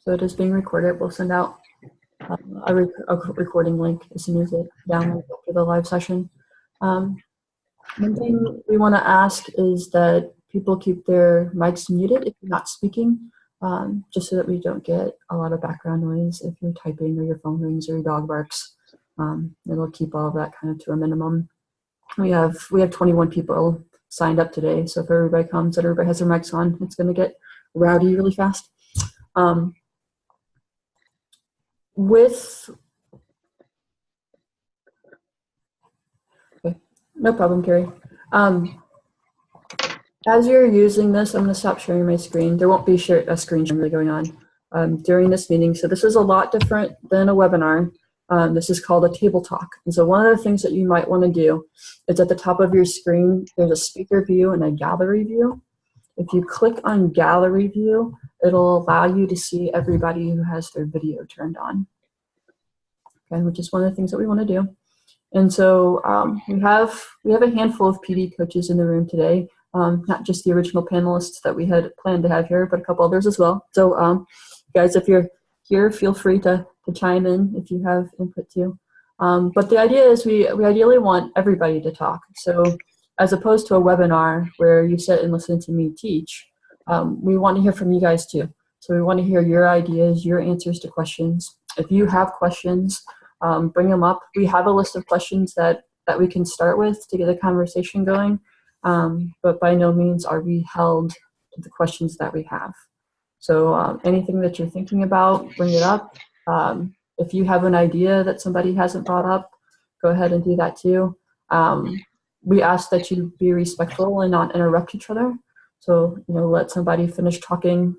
So it is being recorded. We'll send out a recording link as soon as it downloads after the live session. One thing we want to ask is that people keep their mics muted if you're not speaking, just so that we don't get a lot of background noise if you're typing or your phone rings or your dog barks. It'll keep all of that kind of to a minimum. We have 21 people signed up today, so if everybody comes and everybody has their mics on, it's going to get rowdy really fast. Okay, no problem, Carrie. As you're using this, I'm going to stop sharing my screen. There won't be a screen sharing really going on during this meeting. So this is a lot different than a webinar. This is called a table talk. And so one of the things that you might want to do is at the top of your screen, there's a speaker view and a gallery view. If you click on gallery view, it'll allow you to see everybody who has their video turned on, okay, which is one of the things that we want to do. And so we have a handful of PD coaches in the room today, not just the original panelists that we had planned to have here, but a couple others as well. So guys, if you're here, feel free to chime in if you have input too. But the idea is we ideally want everybody to talk. So as opposed to a webinar where you sit and listen to me teach, we want to hear from you guys too. So we want to hear your ideas, your answers to questions. If you have questions, bring them up. We have a list of questions that we can start with to get a conversation going, but by no means are we held to the questions that we have. So anything that you're thinking about, bring it up. If you have an idea that somebody hasn't brought up, go ahead and do that too. We ask that you be respectful and not interrupt each other. So, let somebody finish talking,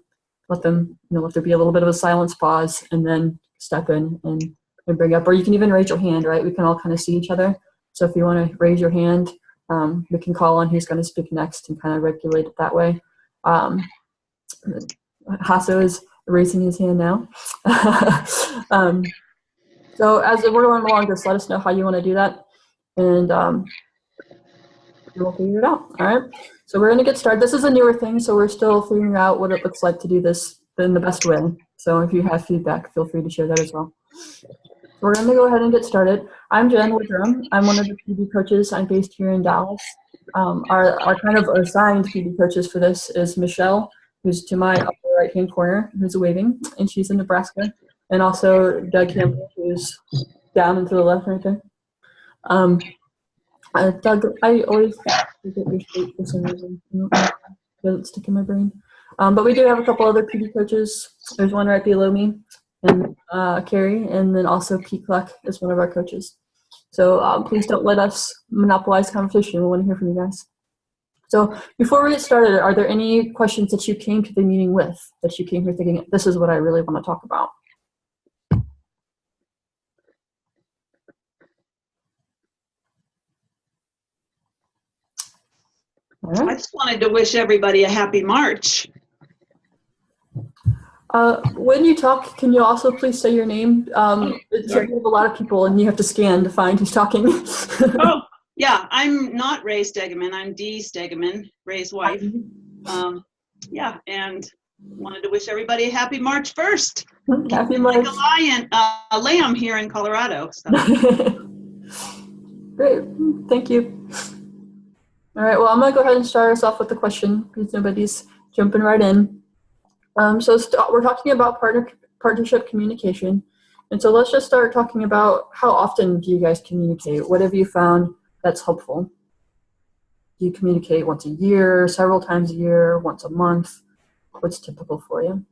let them, let there be a little bit of a silence pause, and then step in and bring up, or you can even raise your hand, right? We can all kind of see each other. So if you want to raise your hand, we can call on who's going to speak next and kind of regulate it that way. Hasso is raising his hand now. So as we're going along, just let us know how you want to do that, and we'll figure it out. All right. So we're going to get started. This is a newer thing, so we're still figuring out what it looks like to do this in the best way. So if you have feedback, feel free to share that as well. We're going to go ahead and get started. I'm Jen Woodrum. I'm one of the PD coaches. I'm based here in Dallas. Our kind of assigned PD coaches for this is Michelle, who's to my upper right-hand corner, who's waving, and she's in Nebraska. And also Doug Campbell, who's down and to the left right there. Doug, I always forget your state for some reason. It doesn't stick in my brain. But we do have a couple other PD coaches. There's one right below me, and Carrie, and then also Pete Cluck is one of our coaches. So please don't let us monopolize conversation. We want to hear from you guys. So before we get started, are there any questions that you came to the meeting with, that you came here thinking, this is what I really want to talk about? Right. I just wanted to wish everybody a happy March. When you talk, can you also please say your name? We have a lot of people and you have to scan to find who's talking. Oh, yeah, I'm not Ray Stegeman. I'm Dee Stegeman, Ray's wife. Yeah, and wanted to wish everybody a happy March 1st. Happy March. Like a lamb here in Colorado. So. Great, thank you. All right, well, I'm going to go ahead and start us off with the question because nobody's jumping right in. So we're talking about partnership communication. And so let's just start talking about how often do you guys communicate? What have you found that's helpful? Do you communicate once a year, several times a year, once a month? What's typical for you?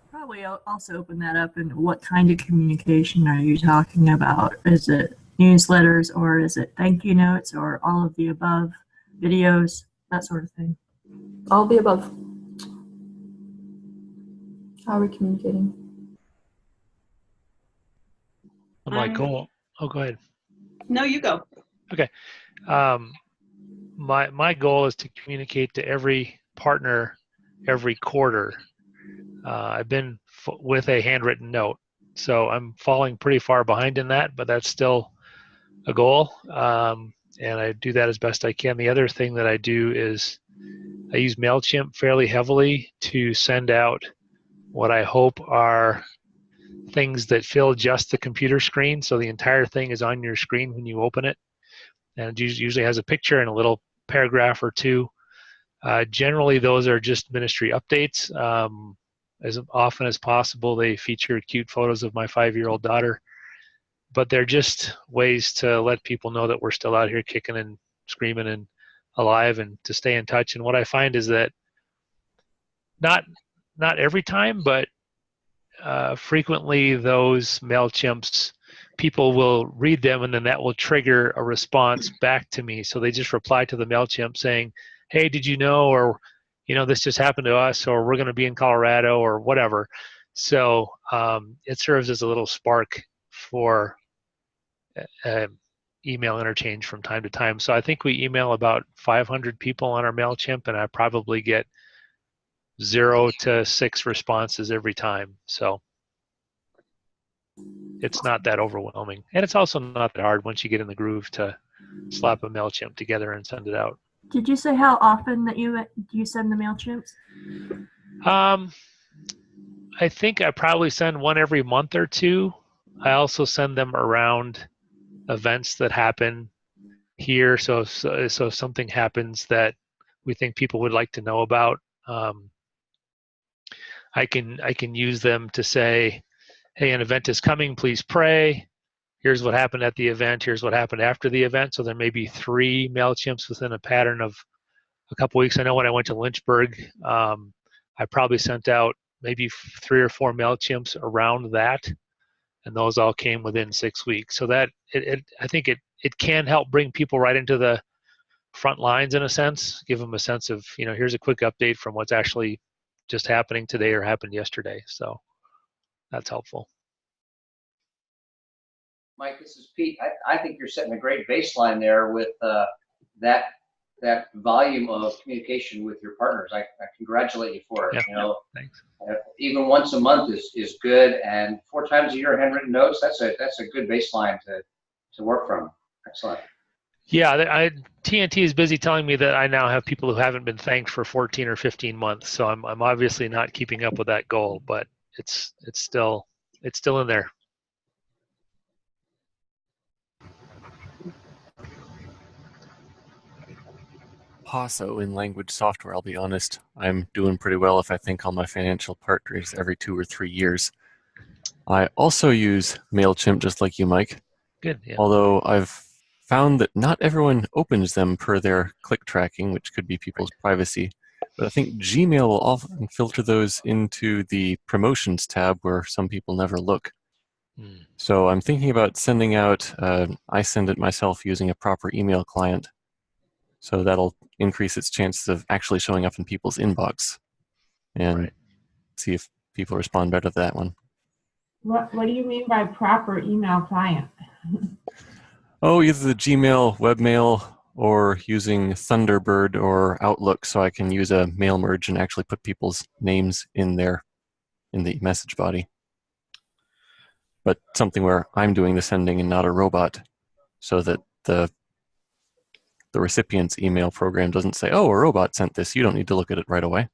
Probably also open that up, and what kind of communication are you talking about? Is it newsletters, or is it thank you notes, or all of the above, videos, that sort of thing? All of the above. How are we communicating? My goal. Oh, go ahead. No, you go. Okay. My goal is to communicate to every partner every quarter. I've been with a handwritten note, so I'm falling pretty far behind in that, but that's still a goal, and I do that as best I can. The other thing that I do is I use MailChimp fairly heavily to send out what I hope are things that fill just the computer screen. So the entire thing is on your screen when you open it. And it usually has a picture and a little paragraph or two. Generally, those are just ministry updates. As often as possible, they feature cute photos of my 5-year-old daughter. But they're just ways to let people know that we're still out here kicking and screaming and alive, and to stay in touch. And what I find is that not every time, but frequently those MailChimps, people will read them, and then that will trigger a response back to me. So they just reply to the MailChimp saying, hey, did you know, or, this just happened to us, or we're going to be in Colorado, or whatever. So it serves as a little spark for email interchange from time to time. So I think we email about 500 people on our MailChimp, and I probably get 0 to 6 responses every time. So it's not that overwhelming. And it's also not that hard once you get in the groove to slap a MailChimp together and send it out. Did you say how often that you send the MailChimps? I think I probably send one every month or two. I also send them around events that happen here. So if something happens that we think people would like to know about, I can use them to say, hey, an event is coming, please pray. Here's what happened at the event. Here's what happened after the event. So there may be 3 MailChimps within a pattern of a couple weeks. I know when I went to Lynchburg, I probably sent out maybe 3 or 4 MailChimps around that, and those all came within 6 weeks. So that I think it can help bring people right into the front lines in a sense, give them a sense of, here's a quick update from what's actually just happening today or happened yesterday. So that's helpful. Mike, this is Pete. I think you're setting a great baseline there with that volume of communication with your partners. I congratulate you for it. Yeah, thanks. Even once a month is good, and 4 times a year handwritten notes. That's a good baseline to work from. Excellent. Yeah, TNT is busy telling me that I now have people who haven't been thanked for 14 or 15 months. So I'm obviously not keeping up with that goal, but it's still in there. Paso in language software, I'll be honest. I'm doing pretty well if I think all my financial partners every 2 or 3 years. I also use MailChimp just like you, Mike. Good, yeah. Although I've found that not everyone opens them per their click tracking, which could be people's privacy. But I think Gmail will often filter those into the promotions tab where some people never look. So I'm thinking about sending out, I send it myself using a proper email client. So that'll increase its chances of actually showing up in people's inbox, and see if people respond better to that one. What do you mean by proper email client? Oh, either the Gmail webmail or using Thunderbird or Outlook, so I can use a mail merge and actually put people's names in there in the message body. But something where I'm doing the sending and not a robot, so that the recipient's email program doesn't say, oh, a robot sent this, you don't need to look at it right away.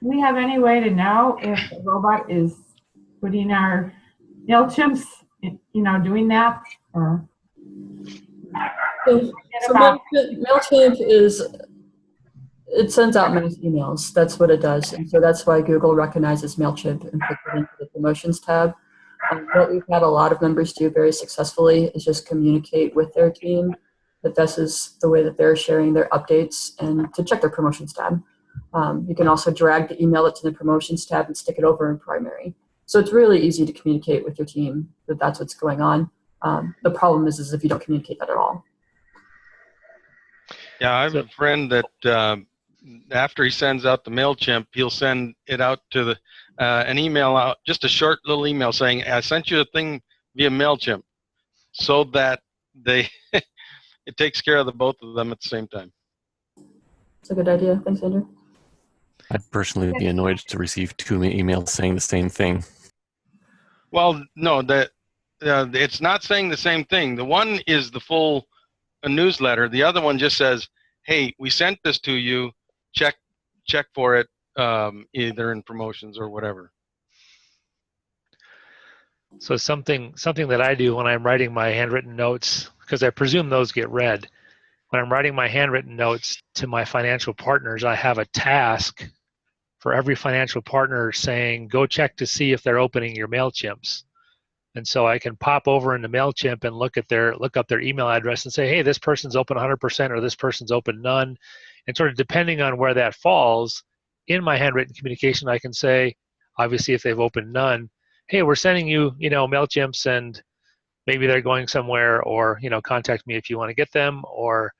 Do we have any way to know if the robot is putting our MailChimps, doing that? Or So MailChimp it sends out mass emails. That's what it does. And so that's why Google recognizes MailChimp and puts it into the promotions tab. What we've had a lot of members do very successfully is just communicate with their team that this is the way that they're sharing their updates and to check their promotions tab. You can also drag the email it to the promotions tab and stick it over in primary. So it's really easy to communicate with your team that that's what's going on. The problem is if you don't communicate that at all. Yeah, I have a friend that after he sends out the MailChimp, he'll send it out to an email out, just a short little email saying, I sent you a thing via MailChimp, so that it takes care of the both of them at the same time. It's a good idea. Thanks, Andrew. I'd personally be annoyed to receive 2 emails saying the same thing. Well, no, it's not saying the same thing. The one is the full newsletter. The other one just says, hey, we sent this to you, check for it, either in promotions or whatever. So something that I do when I'm writing my handwritten notes, because I presume those get read, when I'm writing my handwritten notes to my financial partners, I have a task for every financial partner saying, go check to see if they're opening your MailChimps. And so I can pop over into MailChimp and look up their email address and say, hey, this person's open 100% or this person's open none. And sort of depending on where that falls in my handwritten communication, I can say, obviously, if they've opened none, hey, we're sending you, MailChimps and maybe they're going somewhere, or, contact me if you want to get them, or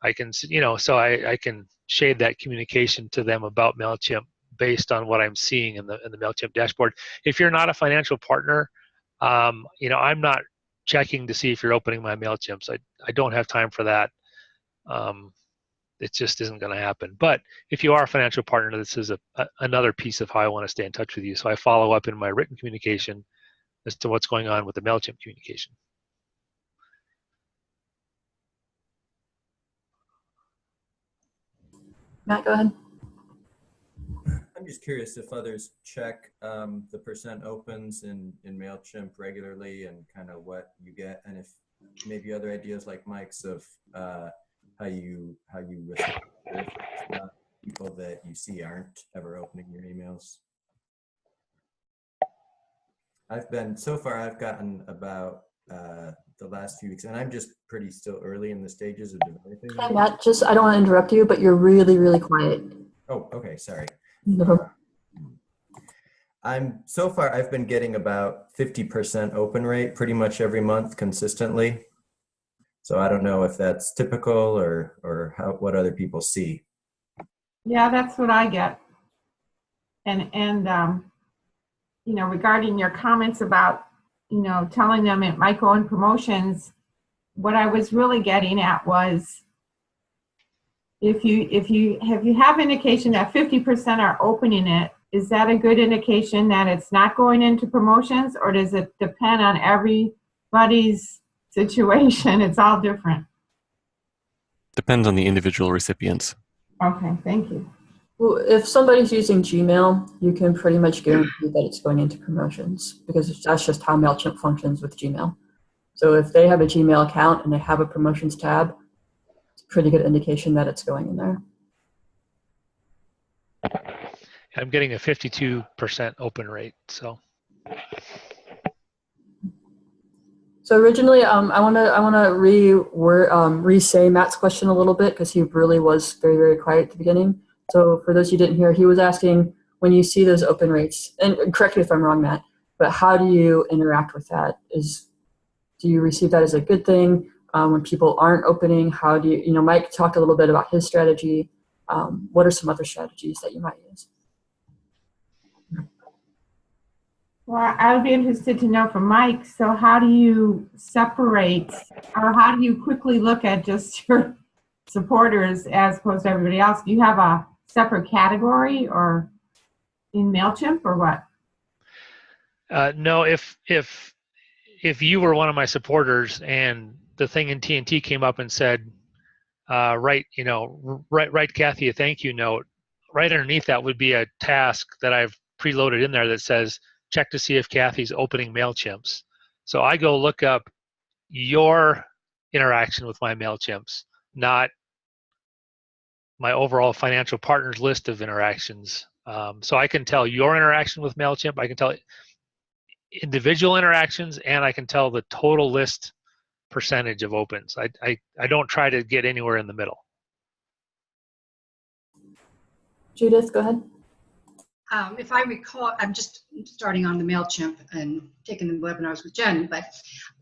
I can, so I can shade that communication to them about MailChimp based on what I'm seeing in the MailChimp dashboard. If you're not a financial partner, I'm not checking to see if you're opening my MailChimps. I don't have time for that. It just isn't going to happen. But if you are a financial partner, this is another piece of how I want to stay in touch with you. So I follow up in my written communication as to what's going on with the MailChimp communication. Matt, go ahead. I'm just curious if others check the percent opens in MailChimp regularly and kind of what you get, and if maybe other ideas like Mike's of how you respond to people that you see aren't ever opening your emails. I've gotten about the last few weeks, and I'm just pretty still early in the stages of developing. Hi, Matt, I don't want to interrupt you, but you're really, really quiet. Oh, okay, sorry. No. I've been getting about 50% open rate pretty much every month consistently. So I don't know if that's typical or what other people see. Yeah, that's what I get. And regarding your comments about, telling them it might go in promotions, what I was really getting at was if you have indication that 50% are opening it, is that a good indication that it's not going into promotions, or does it depend on everybody's situation? It's all different. Depends on the individual recipients. Okay, thank you. Well, if somebody's using Gmail, you can pretty much guarantee that it's going into promotions, because that's just how MailChimp functions with Gmail. So if they have a Gmail account and they have a promotions tab, it's a pretty good indication that it's going in there. I'm getting a 52% open rate. So originally, I want to re-say Matt's question a little bit, because he really was very, very quiet at the beginning. So for those you didn't hear, he was asking, when you see those open rates, and correct me if I'm wrong, Matt, but how do you interact with that? Do you receive that as a good thing? When people aren't opening, how do you, Mike talked a little bit about his strategy. What are some other strategies that you might use? Well, I would be interested to know from Mike, so how do you separate, or how do you quickly look at just your supporters as opposed to everybody else? Do you have a separate category or in MailChimp or what? No, if you were one of my supporters and the thing in TNT came up and said, write Kathy a thank you note, right underneath that would be a task that I've preloaded in there that says, check to see if Kathy's opening MailChimps. So I go look up your interaction with my MailChimps, not my overall financial partners list of interactions. So I can tell your interaction with MailChimp, I can tell individual interactions, and I can tell the total list percentage of opens. I don't try to get anywhere in the middle. Judith, go ahead. If I recall, I'm just starting on the MailChimp and taking the webinars with Jen, but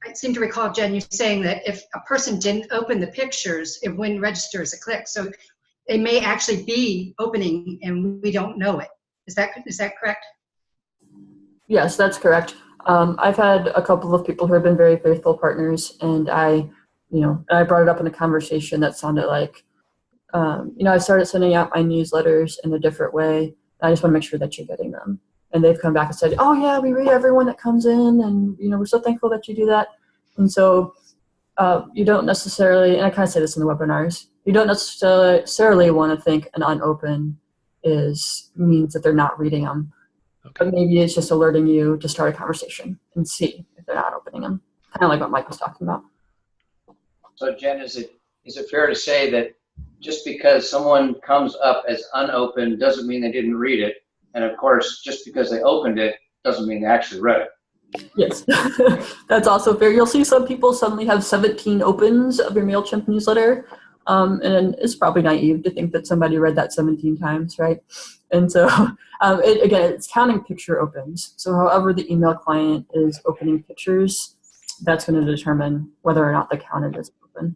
I seem to recall, Jen, you saying that if a person didn't open the pictures, it wouldn't register as a click. So they may actually be opening and we don't know it. Is that correct? Yes, that's correct. I've had a couple of people who have been very faithful partners, and I brought it up in a conversation that sounded like, I started sending out my newsletters in a different way. I just want to make sure that you're getting them. And they've come back and said, oh yeah, we read everyone that comes in, and we're so thankful that you do that. And so you don't necessarily, and I kind of say this in the webinars, You don't necessarily want to think an unopen means that they're not reading them. Okay. But maybe it's just alerting you to start a conversation and see if they're not opening them. Kind of like what Mike was talking about. So Jen, is it fair to say that just because someone comes up as unopened doesn't mean they didn't read it, and of course, just because they opened it doesn't mean they actually read it? Yes, that's also fair. You'll see some people suddenly have 17 opens of your MailChimp newsletter, and it's probably naive to think that somebody read that 17 times, right? And so, again, it's counting picture opens. So however the email client is opening pictures, that's going to determine whether or not the counted is open.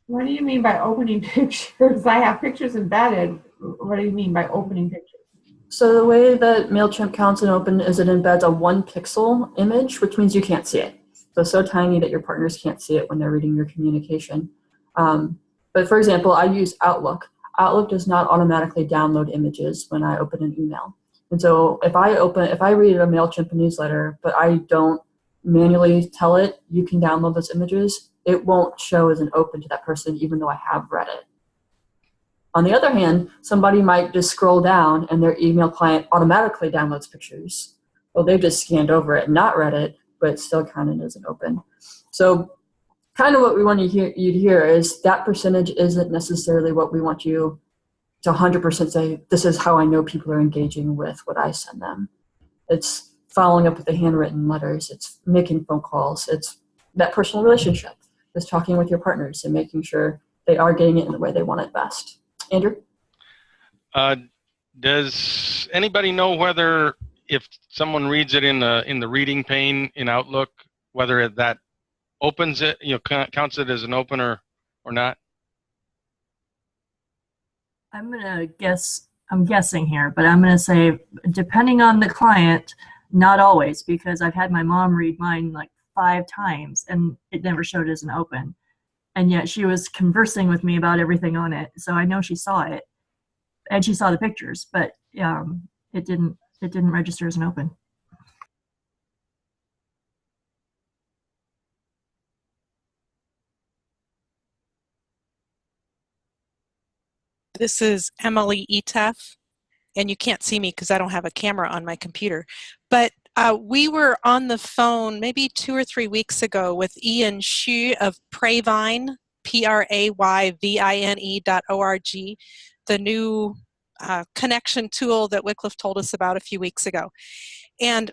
What do you mean by opening pictures? I have pictures embedded. What do you mean by opening pictures? So the way that MailChimp counts an open is it embeds a 1 pixel image, which means you can't see it. So it's so tiny that your partners can't see it when they're reading your communication. But for example, I use Outlook. Outlook does not automatically download images when I open an email. And so if I read a MailChimp newsletter, but I don't manually tell it, you can download those images, it won't show as an open to that person, even though I have read it. On the other hand, somebody might just scroll down and their email client automatically downloads pictures. Well, they've just scanned over it and not read it, but it's still counted as an open. So kind of what we want you to hear is that percentage isn't necessarily what we want you to 100% say, this is how I know people are engaging with what I send them. It's following up with the handwritten letters. It's making phone calls. It's that personal relationship. It's talking with your partners and making sure they are getting it in the way they want it best. Andrew? Does anybody know whether if someone reads it in the reading pane in Outlook, whether that opens it, counts it as an opener or not? I'm guessing here, but I'm gonna say depending on the client, not always, because I've had my mom read mine like 5 times and it never showed as an open. And yet she was conversing with me about everything on it. So I know she saw it and she saw the pictures, but it didn't register as an open. This is Emily Etef, and you can't see me because I don't have a camera on my computer. But we were on the phone maybe 2 or 3 weeks ago with Ian Xu of Prayvine, PRAYVINE.org, the new connection tool that Wycliffe told us about a few weeks ago. And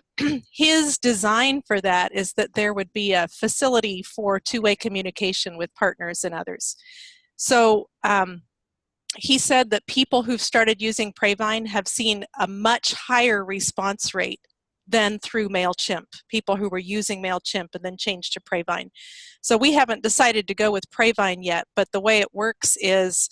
his design for that is that there would be a facility for two-way communication with partners and others. So he said that people who've started using Prayvine have seen a much higher response rate than through MailChimp, people who were using MailChimp and then changed to Prayvine. So we haven't decided to go with Prayvine yet, but the way it works is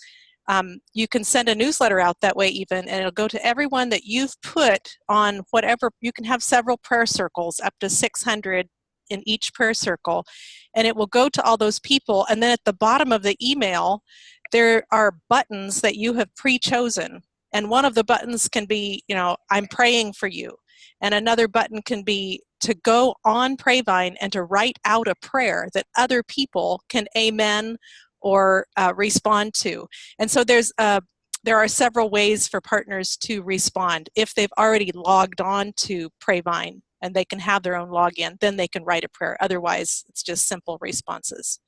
you can send a newsletter out that way even, and it'll go to everyone that you've put on whatever. You can have several prayer circles, up to 600 in each prayer circle, and it will go to all those people. And then at the bottom of the email, there are buttons that you have pre-chosen. And one of the buttons can be, I'm praying for you. And another button can be to go on Prayvine and to write out a prayer that other people can amen or respond to. And so there are several ways for partners to respond. If they've already logged on to Prayvine and they can have their own login, then they can write a prayer. Otherwise, it's just simple responses.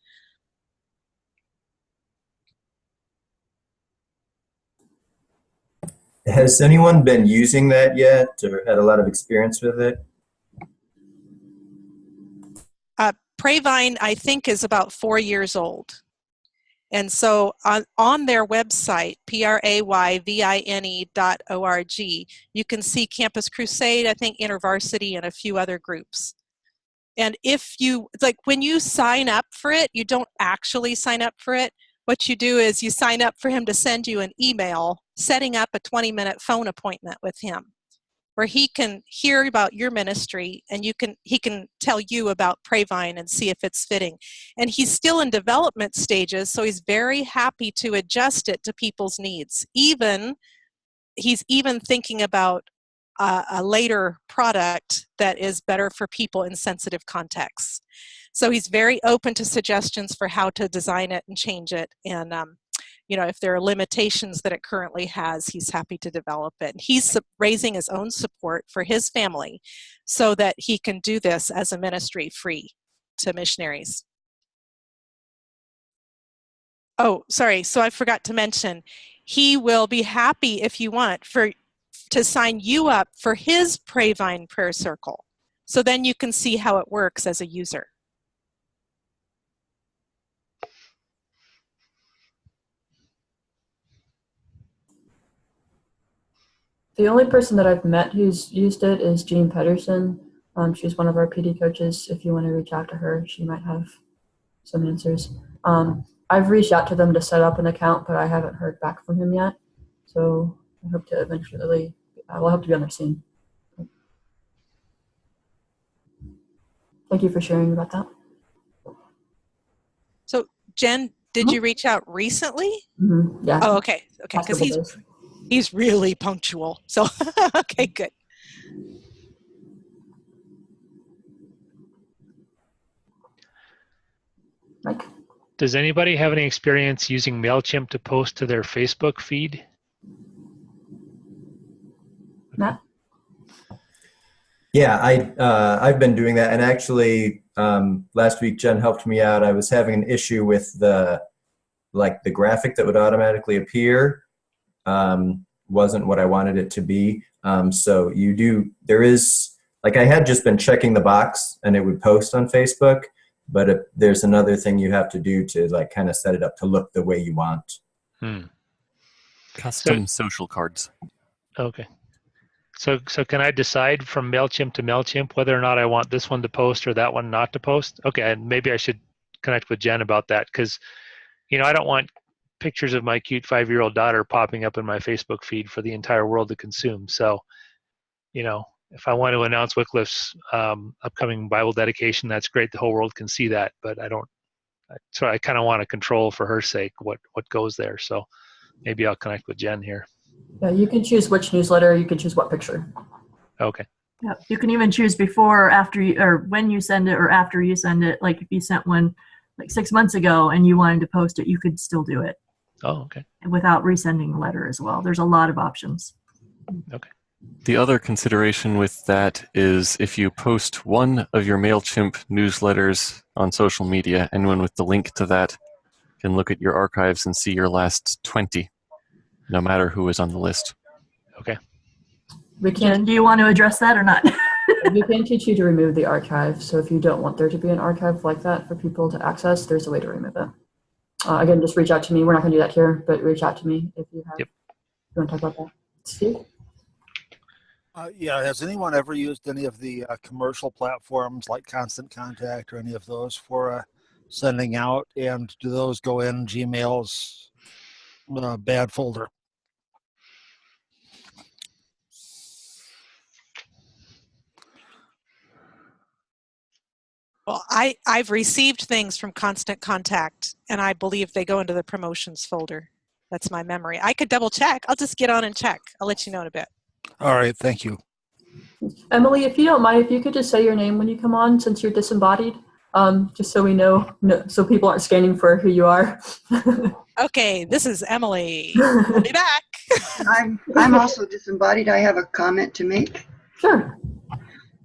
Has anyone been using that yet or had a lot of experience with it? Prayvine, I think, is about 4 years old. And so on their website, PRAYVINE.org, you can see Campus Crusade, I think InterVarsity, and a few other groups. And when you sign up for it, you don't actually sign up for it. What you do is you sign up for him to send you an email setting up a 20-minute phone appointment with him, where he can hear about your ministry and he can tell you about Prayvine and see if it's fitting. And he's still in development stages, so he's very happy to adjust it to people's needs. He's even thinking about a later product that is better for people in sensitive contexts. So he's very open to suggestions for how to design it and change it. And, you know, if there are limitations that it currently has, he's happy to develop it. He's raising his own support for his family so that he can do this as a ministry free to missionaries. Oh, sorry. So I forgot to mention, he will be happy if you want to sign you up for his Prayvine prayer circle. So then you can see how it works as a user. The only person that I've met who's used it is Jean Pedersen. She's one of our PD coaches. If you want to reach out to her, she might have some answers. I've reached out to them to set up an account, but I haven't heard back from him yet. So I hope to eventually, we'll have to be on there soon. Thank you for sharing about that. So Jen, did you reach out recently? Mm-hmm. Yeah. Oh, okay. Okay, because he's really punctual. So, okay, good. Mike? Does anybody have any experience using MailChimp to post to their Facebook feed? Matt? Yeah, I've been doing that, and actually last week Jen helped me out. I was having an issue with the graphic that would automatically appear wasn't what I wanted it to be. So there is, like, I had just been checking the box and it would post on Facebook, but there's another thing you have to do to like kind of set it up to look the way you want. Custom social cards. Okay. So can I decide from MailChimp to MailChimp whether or not I want this one to post or that one not to post? Okay, and maybe I should connect with Jen about that, because, you know, I don't want pictures of my cute 5-year-old daughter popping up in my Facebook feed for the entire world to consume. So, you know, if I want to announce Wycliffe's upcoming Bible dedication, that's great. The whole world can see that, but so I kind of want to control for her sake what goes there. So maybe I'll connect with Jen here. Yeah, you can choose which newsletter, you can choose what picture. Okay. Yeah, you can even choose before or after or when you send it or after you send it. Like if you sent one like 6 months ago and you wanted to post it, you could still do it. Oh, okay. Without resending the letter as well. There's a lot of options. Okay. The other consideration with that is if you post one of your MailChimp newsletters on social media, anyone with the link to that can look at your archives and see your last 20, no matter who is on the list. Okay. Jen, do you want to address that or not? We can teach you to remove the archive. So if you don't want there to be an archive like that for people to access, there's a way to remove it. Again, just reach out to me. We're not going to do that here, but reach out to me if you have. Yep. You want to talk about that? Steve? Yeah, has anyone ever used any of the commercial platforms like Constant Contact or any of those for sending out? And do those go in Gmail's bad folder? Well, I've received things from Constant Contact, and I believe they go into the promotions folder. That's my memory. I could double check. I'll just get on and check. I'll let you know in a bit. All right, thank you. Emily, if you don't mind, if you could just say your name when you come on, since you're disembodied, just so we know, so people aren't scanning for who you are. Okay, this is Emily. I'll be back. I'm also disembodied. I have a comment to make. Sure.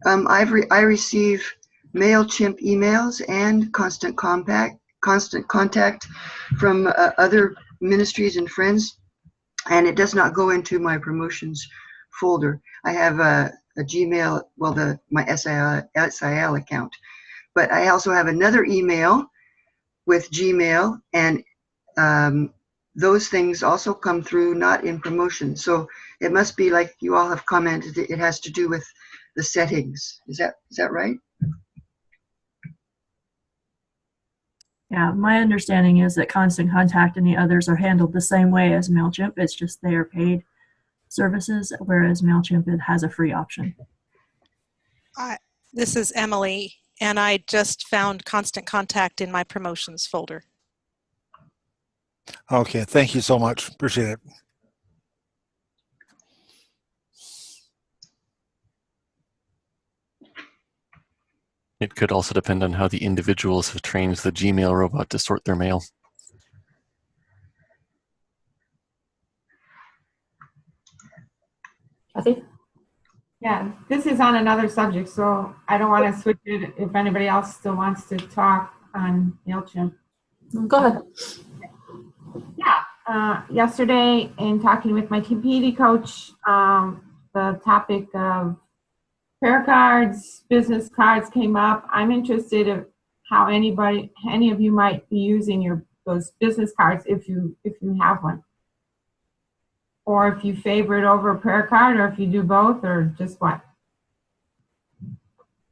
I receive MailChimp emails and constant contact from other ministries and friends, and it does not go into my promotions folder. I have a Gmail, well, my SIL account, but I also have another email with Gmail, and those things also come through not in promotion. So it must be like you all have commented, it has to do with the settings. Is that right? Yeah, my understanding is that Constant Contact and the others are handled the same way as MailChimp. It's just they are paid services, whereas MailChimp has a free option. This is Emily, and I just found Constant Contact in my promotions folder. Okay, thank you so much. Appreciate it. It could also depend on how the individuals have trained the Gmail robot to sort their mail. Kathy? Yeah, this is on another subject, so I don't want to switch it if anybody else still wants to talk on MailChimp. Go ahead. Yeah, yesterday in talking with my TPD coach, the topic of prayer cards, business cards came up. I'm interested in how any of you might be using those business cards if you have one, or if you favor it over a prayer card, or if you do both, or just what.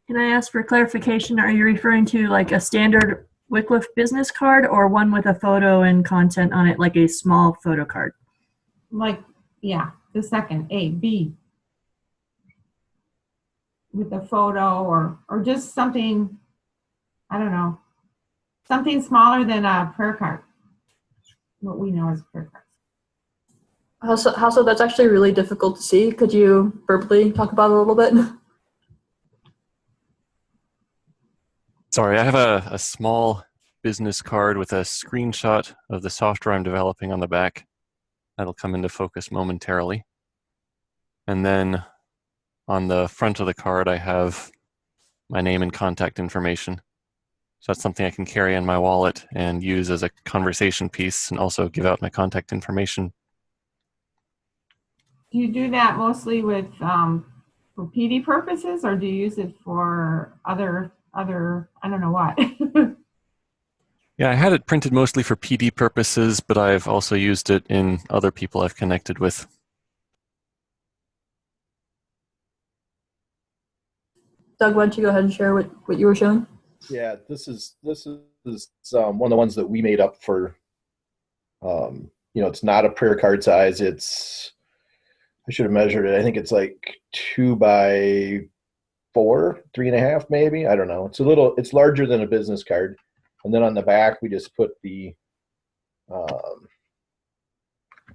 Can I ask for clarification? Are you referring to like a standard Wycliffe business card or one with a photo and content on it, like a small photo card? Like, yeah, the second, A, B, with a photo or just something, I don't know, something smaller than a prayer card, what we know as prayer cards. How so? That's actually really difficult to see. Could you verbally talk about it a little bit? Sorry, I have a small business card with a screenshot of the software I'm developing on the back. That'll come into focus momentarily. And then on the front of the card, I have my name and contact information. So that's something I can carry in my wallet and use as a conversation piece, and also give out my contact information. Do you do that mostly with for PD purposes, or do you use it for other I don't know what? Yeah, I had it printed mostly for PD purposes, but I've also used it in other people I've connected with. Doug, why don't you go ahead and share what you were showing? Yeah, this is one of the ones that we made up for. It's not a prayer card size. I should have measured it. I think it's like 2 by 4, 3.5 maybe. I don't know. It's larger than a business card. And then on the back, we just put the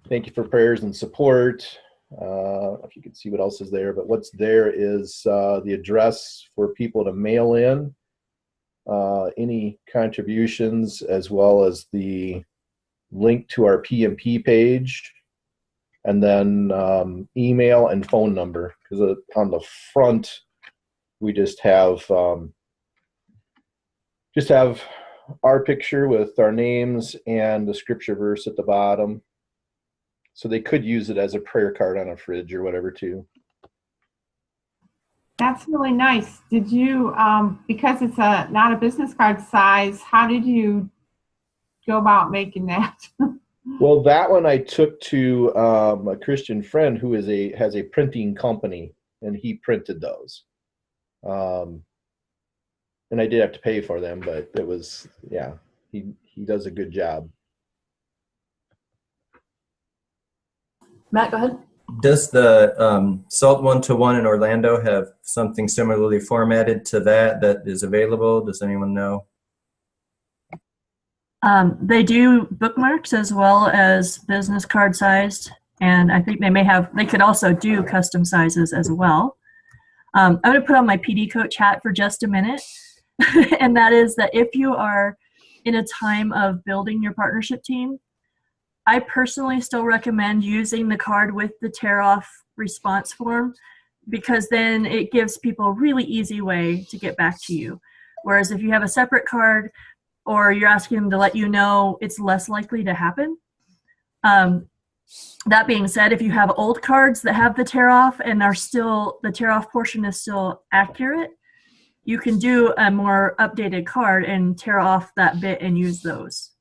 thank you for prayers and support. If you can see what else is there, but what's there is the address for people to mail in any contributions, as well as the link to our PMP page, and then email and phone number. Because on the front, we just have our picture with our names and the scripture verse at the bottom. So they could use it as a prayer card on a fridge or whatever too. That's really nice. Did you, because it's not a business card size, how did you go about making that? Well, that one I took to a Christian friend who has a printing company, and he printed those. And I did have to pay for them, but it was, yeah, he does a good job. Matt, go ahead. Does the SALT 1-to-1 in Orlando have something similarly formatted to that is available? Does anyone know? They do bookmarks as well as business card sized, and I think they could also do custom sizes as well. I'm going to put on my PD coach hat for just a minute, and that is that if you are in a time of building your partnership team, I personally still recommend using the card with the tear-off response form, because then it gives people a really easy way to get back to you. Whereas if you have a separate card, or you're asking them to let you know, it's less likely to happen. That being said, if you have old cards that have the tear-off and the tear-off portion is still accurate, you can do a more updated card and tear off that bit and use those.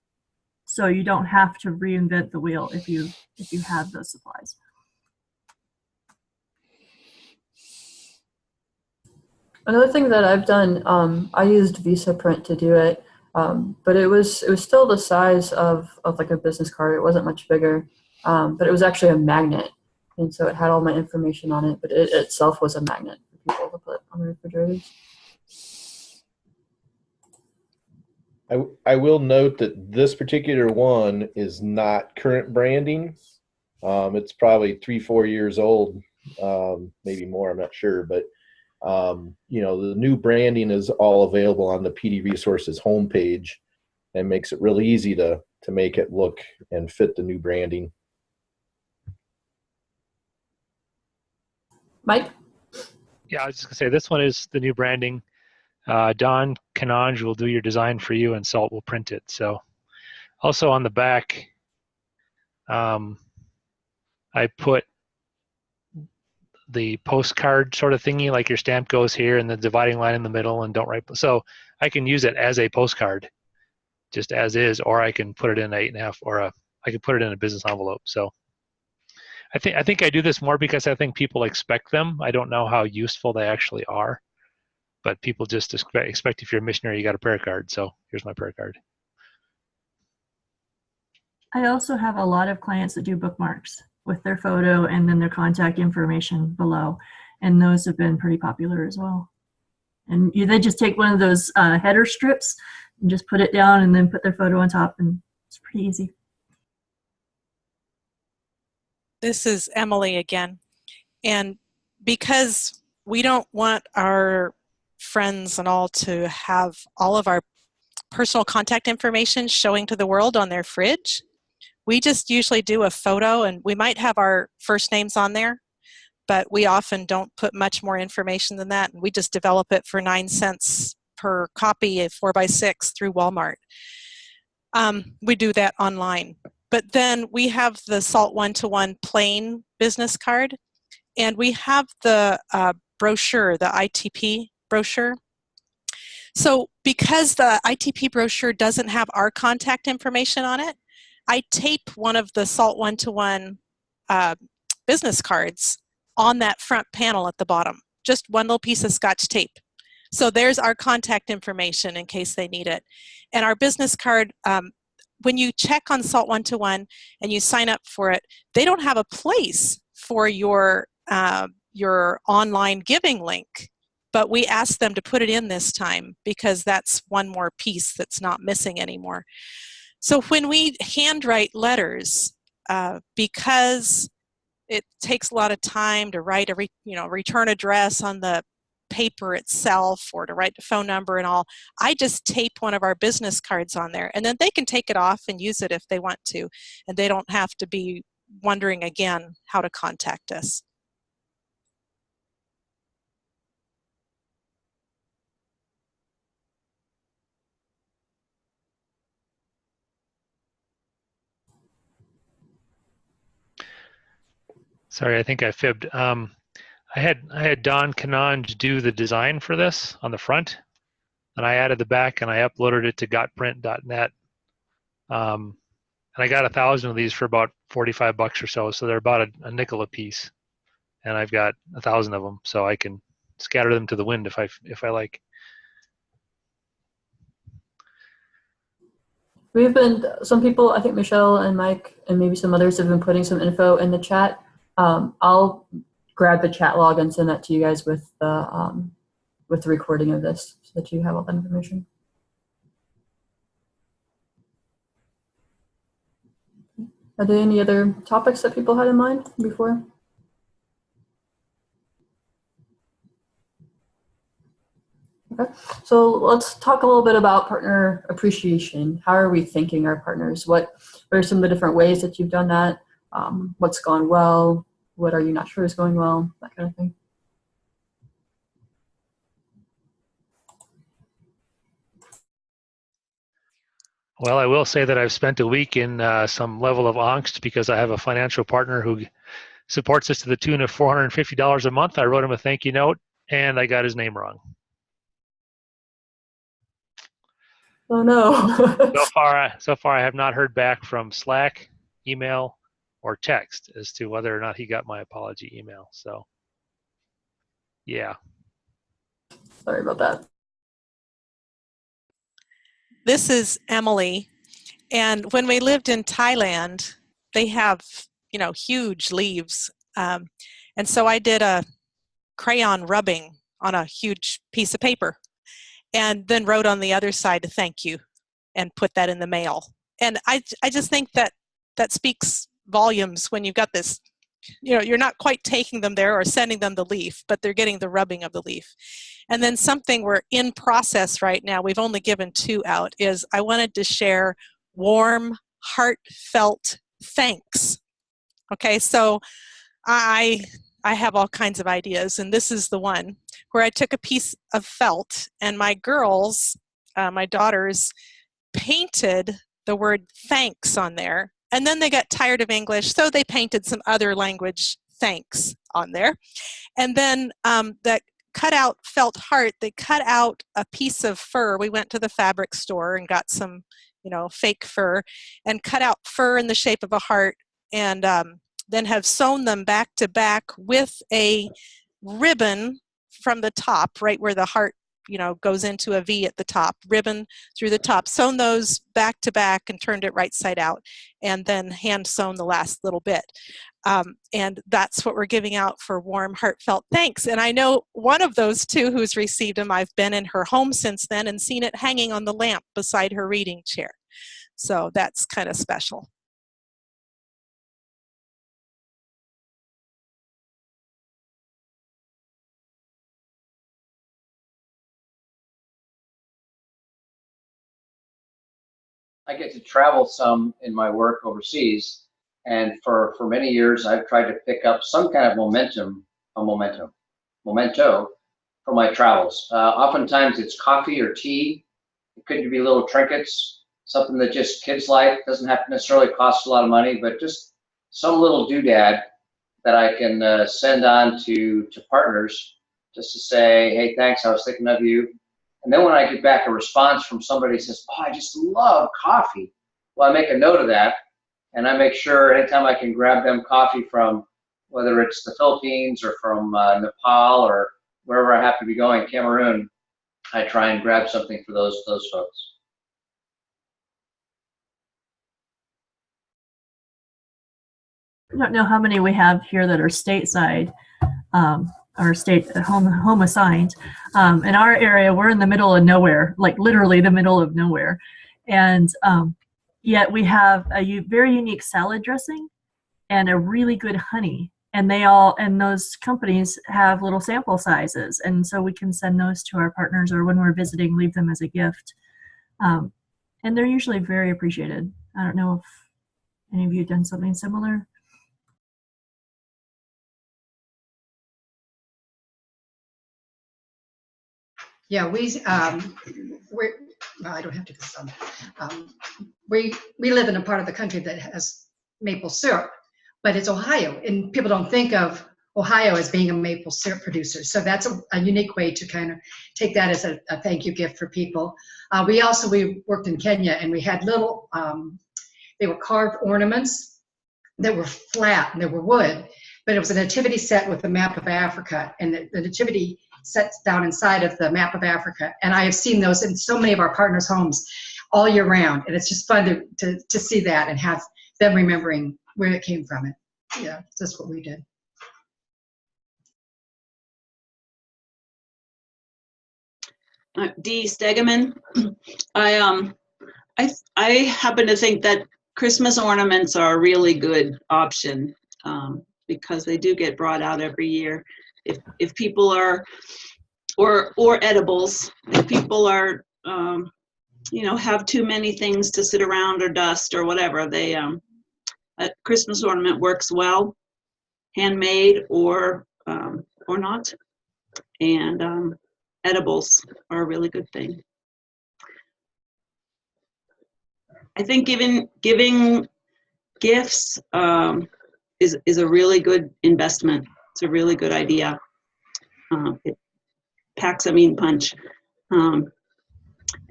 So you don't have to reinvent the wheel if you have those supplies. Another thing that I've done, I used Visa Print to do it, but it was still the size of like a business card. It wasn't much bigger, but it was actually a magnet, and so it had all my information on it. But it itself was a magnet for people to put on the refrigerators. I will note that this particular one is not current branding. It's probably 3-4 years old, maybe more, I'm not sure. But The new branding is all available on the PD Resources homepage and makes it really easy to make it look and fit the new branding. Mike? Yeah, I was just gonna say this one is the new branding. Don Canonge will do your design for you, and Salt will print it. So, also on the back, I put the postcard sort of thingy, like your stamp goes here and the dividing line in the middle, and don't write. So I can use it as a postcard, just as is, or I can put it in 8.5, or I can put it in a business envelope. So I think I do this more because I think people expect them. I don't know how useful they actually are, but people just expect if you're a missionary, you got a prayer card. So here's my prayer card. I also have a lot of clients that do bookmarks with their photo and then their contact information below. And those have been pretty popular as well. And they just take one of those header strips and just put it down and then put their photo on top, and it's pretty easy. This is Emily again. And because we don't want our friends and all to have all of our personal contact information showing to the world on their fridge, we just usually do a photo, and we might have our first names on there, but we often don't put much more information than that. And we just develop it for 9 cents per copy of 4x6 through Walmart. We do that online. But then we have the SALT 1-to-1 plain business card, and we have the brochure, the ITP brochure. So because the ITP brochure doesn't have our contact information on it, I tape one of the SALT 1-to-1 business cards on that front panel at the bottom, just one little piece of Scotch tape. So there's our contact information in case they need it. And our business card, when you check on SALT 1-to-1 and you sign up for it, they don't have a place for your online giving link, but we asked them to put it in this time because that's one more piece that's not missing anymore. So when we handwrite letters, because it takes a lot of time to write a return address on the paper itself or to write the phone number and all, I just tape one of our business cards on there, and then they can take it off and use it if they want to, and they don't have to be wondering again how to contact us. Sorry, I think I fibbed. I had Don Canonge do the design for this on the front, and I added the back, and I uploaded it to gotprint.net. And I got 1,000 of these for about $45 or so. So they're about a nickel a piece, and I've got 1,000 of them, so I can scatter them to the wind if I like. We've been, some people, I think Michelle and Mike and maybe some others have been putting some info in the chat. I'll grab the chat log and send that to you guys with the recording of this so that you have all that information. Are there any other topics that people had in mind before? Okay, so let's talk a little bit about partner appreciation. How are we thanking our partners? What are some of the different ways that you've done that? What's gone well? What are you not sure is going well? That kind of thing. Well, I will say that I've spent a week in some level of angst because I have a financial partner who supports us to the tune of $450 a month. I wrote him a thank you note, and I got his name wrong. Oh no. So far, I have not heard back from Slack, email, or text as to whether or not he got my apology email. So, yeah. Sorry about that. This is Emily, and when we lived in Thailand, they have, huge leaves, and so I did a crayon rubbing on a huge piece of paper, and then wrote on the other side a thank you, and put that in the mail. And I just think that speaks volumes when you've got this you're not quite taking them there or sending them the leaf, but they're getting the rubbing of the leaf. And then something we're in process right now, we've only given 2 out, is I wanted to share warm, heartfelt thanks. Okay, so I have all kinds of ideas, and this is the one where I took a piece of felt and my girls, my daughters, painted the word thanks on there, and then they got tired of English, so they painted some other language thanks on there. And then that cut out felt heart, they cut out a piece of fur. We went to the fabric store and got some, fake fur, and cut out fur in the shape of a heart, and then have sewn them back to back with a ribbon from the top, right where the heart goes into a V at the top, ribbon through the top, sewn those back to back and turned it right side out, and then hand sewn the last little bit. And that's what we're giving out for warm, heartfelt thanks. And I know one of those 2 who's received them. I've been in her home since then and seen it hanging on the lamp beside her reading chair. So that's kind of special. I get to travel some in my work overseas, and for many years I've tried to pick up some kind of memento for my travels. Oftentimes it's coffee or tea. It could be little trinkets, something that just kids like. Doesn't have to necessarily cost a lot of money, but just some little doodad that I can send on to partners, just to say, hey, thanks, I was thinking of you. And then when I get back a response from somebody who says, oh, I just love coffee, well, I make a note of that, and I make sure anytime I can grab them coffee from, whether it's the Philippines or from Nepal or wherever I happen to be going, Cameroon, I try and grab something for those folks. I don't know how many we have here that are stateside. Or state home assigned. In our area, we're in the middle of nowhere, like literally the middle of nowhere. And yet we have a very unique salad dressing and a really good honey. And those companies have little sample sizes. And so we can send those to our partners, or when we're visiting, leave them as a gift. And they're usually very appreciated. I don't know if any of you have done something similar. Yeah, well, I don't have to do this on. We live in a part of the country that has maple syrup, but it's Ohio, and people don't think of Ohio as being a maple syrup producer. So that's a unique way to kind of take that as a thank you gift for people. We worked in Kenya, and we had little, they were carved ornaments that were flat and they were wood, but it was a nativity set with a map of Africa, and the nativity sets down inside of the map of Africa. And I have seen those in so many of our partners' homes all year round. And it's just fun to see that and have them remembering where it came from. Yeah, that's what we did. Dee Stegeman. I happen to think that Christmas ornaments are a really good option because they do get brought out every year. If people are, or edibles, if people are, have too many things to sit around or dust or whatever, they a Christmas ornament works well, handmade or not, and edibles are a really good thing. I think giving gifts is a really good investment. It's a really good idea. It packs a mean punch. And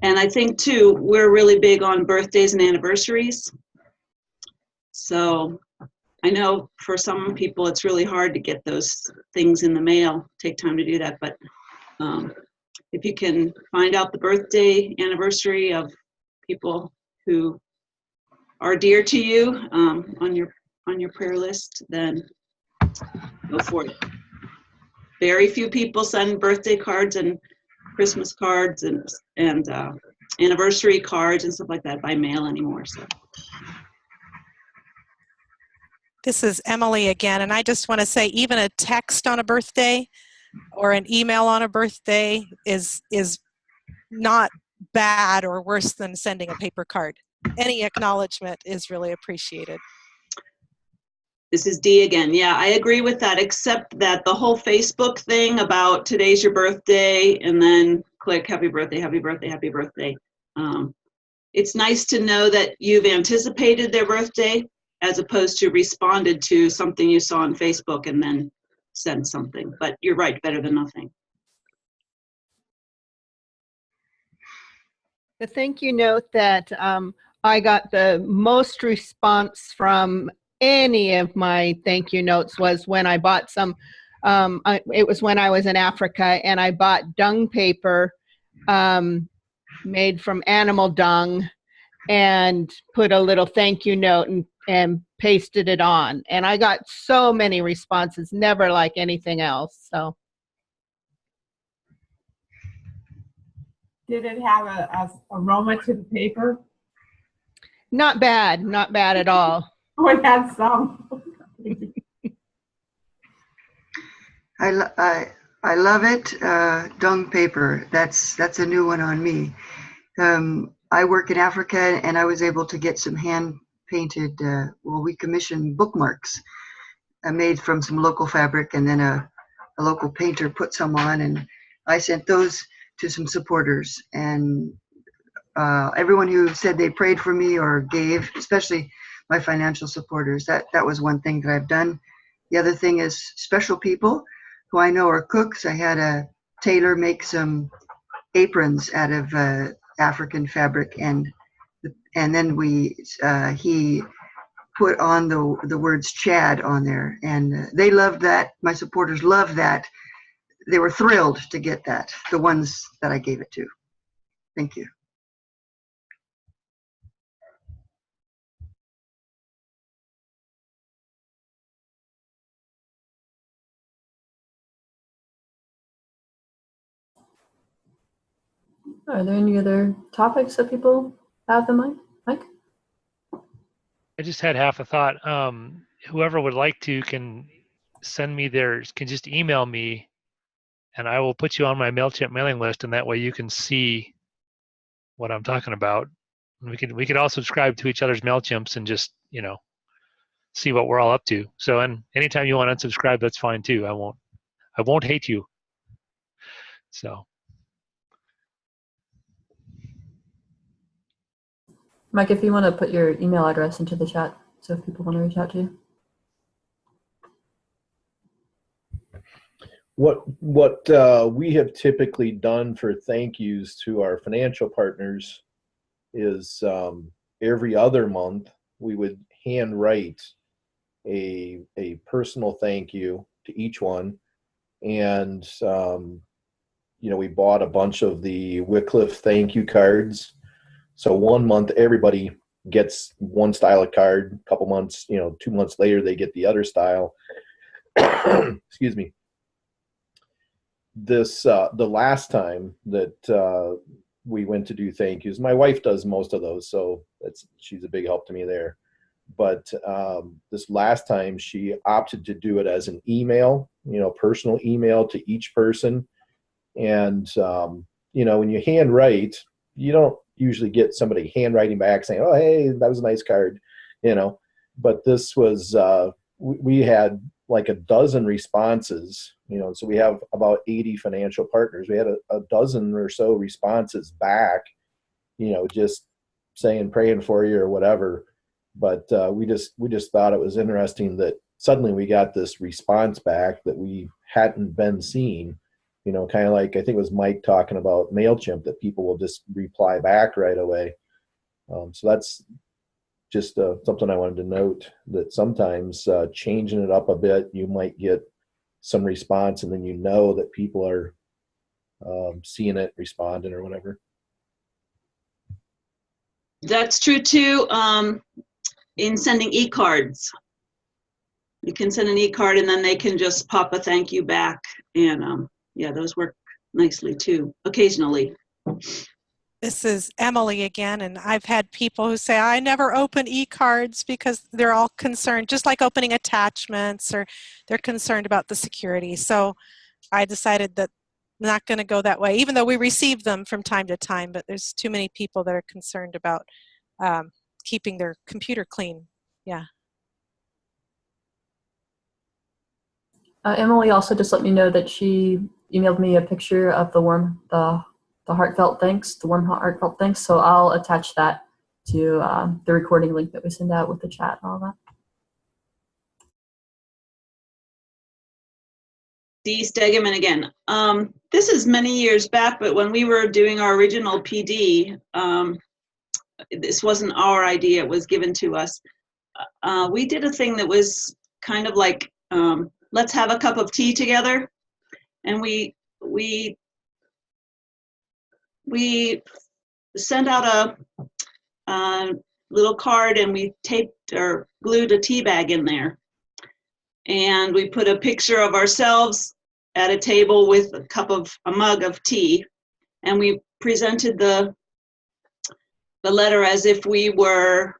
I think too, we're really big on birthdays and anniversaries. So I know for some people it's really hard to get those things in the mail, take time to do that. But if you can find out the birthday, anniversary of people who are dear to you on your prayer list, then go for it. Very few people send birthday cards and Christmas cards and anniversary cards and stuff like that by mail anymore. So. This is Emily again, and I just want to say even a text on a birthday or an email on a birthday is not bad or worse than sending a paper card. Any acknowledgement is really appreciated. This is Dee again. Yeah, I agree with that, except that the whole Facebook thing about today's your birthday and then click happy birthday, happy birthday, happy birthday. It's nice to know that you've anticipated their birthday as opposed to responded to something you saw on Facebook and then sent something. But you're right, better than nothing. The thank you note that I got the most response from any of my thank you notes was when I bought some, it was when I was in Africa and I bought dung paper made from animal dung and put a little thank you note and pasted it on. And I got so many responses, never like anything else. So. Did it have a aroma to the paper? Not bad, not bad at all. Oh, it had some. I love it. Dung paper. That's a new one on me. I work in Africa, and I was able to get some hand painted. We commissioned bookmarks made from some local fabric, and then a local painter put some on, and I sent those to some supporters. And everyone who said they prayed for me or gave, especially my financial supporters, that was one thing that I've done. The other thing is special people who I know are cooks. I had a tailor make some aprons out of African fabric, and then he put on the words Chad on there, and they loved that. My supporters loved that. They were thrilled to get that, the ones that I gave it to. Thank you. Are there any other topics that people have in mind? Mike? I just had half a thought. Whoever would like to can send me can just email me, and I will put you on my MailChimp mailing list, and that way you can see what I'm talking about. And we could all subscribe to each other's MailChimps and just, see what we're all up to. So, and anytime you want to unsubscribe, that's fine too. I won't hate you. So. Mike, if you want to put your email address into the chat, so if people want to reach out to you. What we have typically done for thank yous to our financial partners is every other month we would handwrite a personal thank you to each one, and we bought a bunch of the Wycliffe thank you cards. So 1 month everybody gets one style of card. A couple months, 2 months later they get the other style. Excuse me. The last time that we went to do thank yous, my wife does most of those, so she's a big help to me there. But this last time she opted to do it as an email, personal email to each person. And when you handwrite, you don't usually get somebody handwriting back saying, "Oh, hey, that was a nice card," But this was we had like a dozen responses, so we have about 80 financial partners. We had a dozen or so responses back, just saying praying for you or whatever. But we just thought it was interesting that suddenly we got this response back that we hadn't been seeing, kind of like I think it was Mike talking about MailChimp, that people will just reply back right away. So that's just something I wanted to note, that sometimes changing it up a bit, you might get some response, and then that people are seeing it, responding or whatever. That's true too. In sending e-cards, you can send an e-card and then they can just pop a thank you back, and those work nicely too, occasionally. This is Emily again, and I've had people who say, I never open e-cards because they're all concerned, just like opening attachments, or they're concerned about the security. So I decided that I'm not going to go that way, even though we receive them from time to time, but there's too many people that are concerned about keeping their computer clean. Yeah. Emily also just let me know that she emailed me a picture of the heartfelt thanks, the warm heartfelt thanks. So I'll attach that to the recording link that we send out with the chat and all that. Dee Stegeman again. This is many years back, but when we were doing our original PD, this wasn't our idea, it was given to us. We did a thing that was kind of like, let's have a cup of tea together. And we sent out a little card, and we taped or glued a tea bag in there. And we put a picture of ourselves at a table with a mug of tea. And we presented the letter as if we were